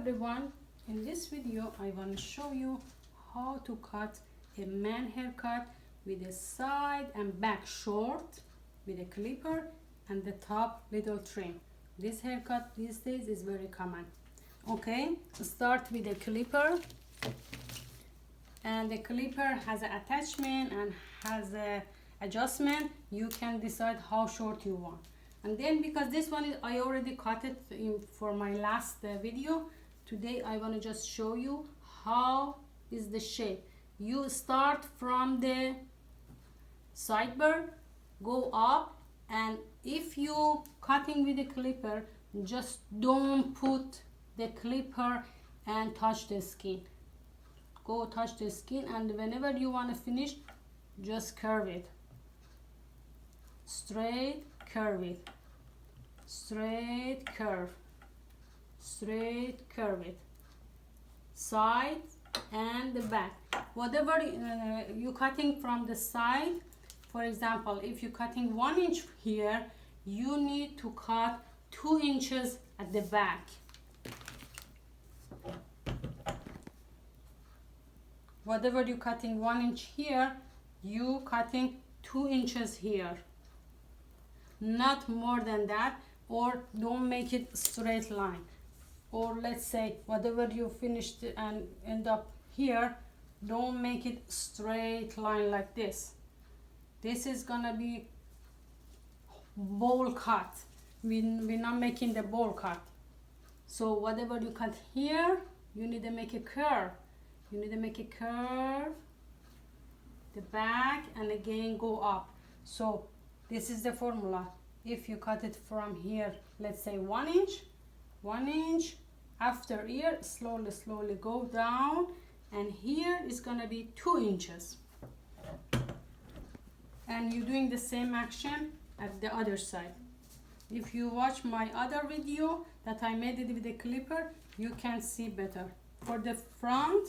everyone, in this video I want to show you how to cut a man haircut with a side and back short with a clipper and the top little trim. This haircut these days is very common. Okay, start with a clipper, and the clipper has an attachment and has a adjustment. You can decide how short you want. And then because this one is, I already cut it for my last video, today I want to just show you how is the shape. You start from the sideburn, go up, and if you cutting with a clipper, just don't put the clipper and touch the skin. Go touch the skin, and whenever you want to finish, just curve it. Straight, curve it. Straight, curve. Straight, curve it. Side and the back. Whatever you cutting from the side, for example, if you're cutting 1 inch here, you need to cut 2 inches at the back. Whatever you're cutting 1 inch here, you cutting 2 inches here. Not more than that, or don't make it straight line. Or let's say whatever you finished and end up here, don't make it straight line like this. This is gonna be bowl cut. We're not making the bowl cut. So whatever you cut here, you need to make a curve. You need to make a curve, the back, and again go up. So this is the formula. If you cut it from here, let's say 1 inch, after here, slowly go down, and here is gonna be 2 inches. And you're doing the same action at the other side. If you watch my other video that I made it with a clipper, you can see better. For the front,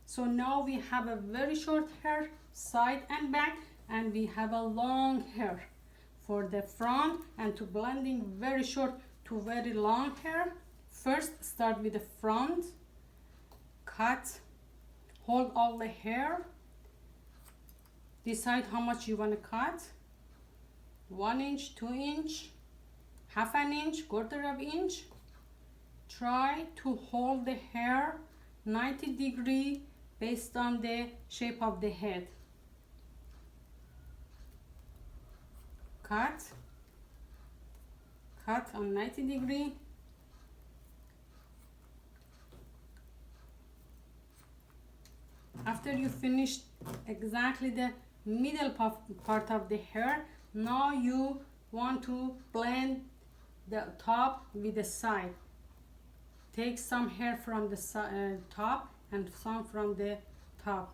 so now we have a very short hair, side and back, and we have a long hair. For the front, and to blending very short to very long hair, first start with the front, cut, hold all the hair, decide how much you want to cut, 1 inch, 2 inch, half an inch, quarter of inch. Try to hold the hair 90 degrees based on the shape of the head. Cut on 90 degrees. After you finish exactly the middle part of the hair, now you want to blend the top with the side. Take some hair from the top and some from the top,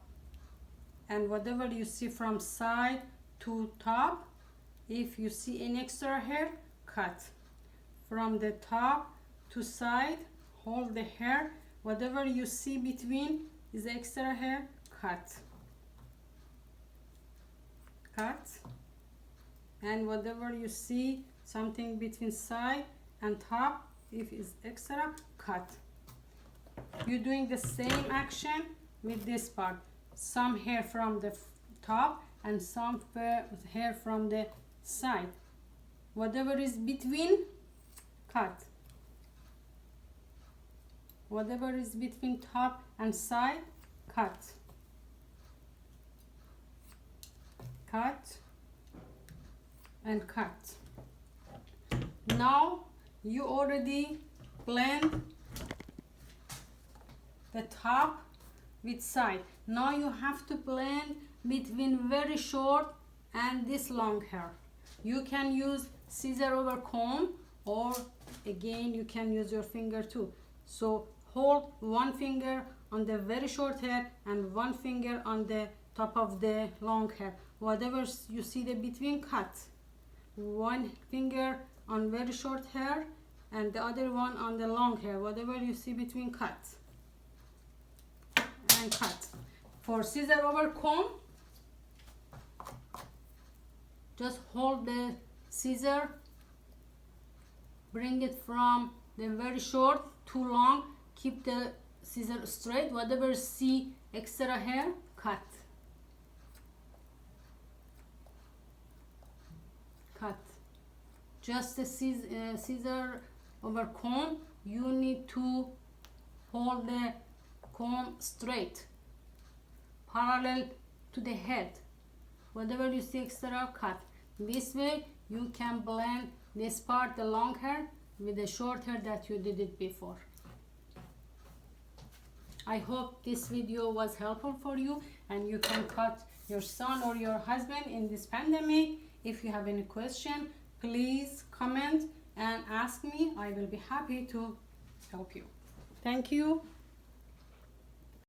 and whatever you see from side to top, if you see any extra hair, cut. From the top to side, hold the hair. Whatever you see between is extra hair, cut. And whatever you see something between side and top, if it's extra, cut. You're doing the same action with this part. Some hair from the top and some hair from the side. Whatever is between, cut. Whatever is between top and side, cut. Cut and cut. Now you already blend the top with side. Now you have to blend between very short and this long hair. You can use scissor over comb, or again you can use your finger too. So hold one finger on the very short hair and one finger on the top of the long hair. Whatever you see the between, cut. One finger on very short hair and the other one on the long hair. Whatever you see between, cut and cut. For scissor over comb, just hold the scissor, bring it from then very short, too long, keep the scissor straight. Whatever see extra hair, cut. Cut. Just the scissor over comb, you need to hold the comb straight, parallel to the head. Whatever you see extra, cut. This way you can blend this part, the long hair, with the short hair that you did it before. I hope this video was helpful for you and you can cut your son or your husband in this pandemic. If you have any question, please comment and ask me. I will be happy to help you. Thank you.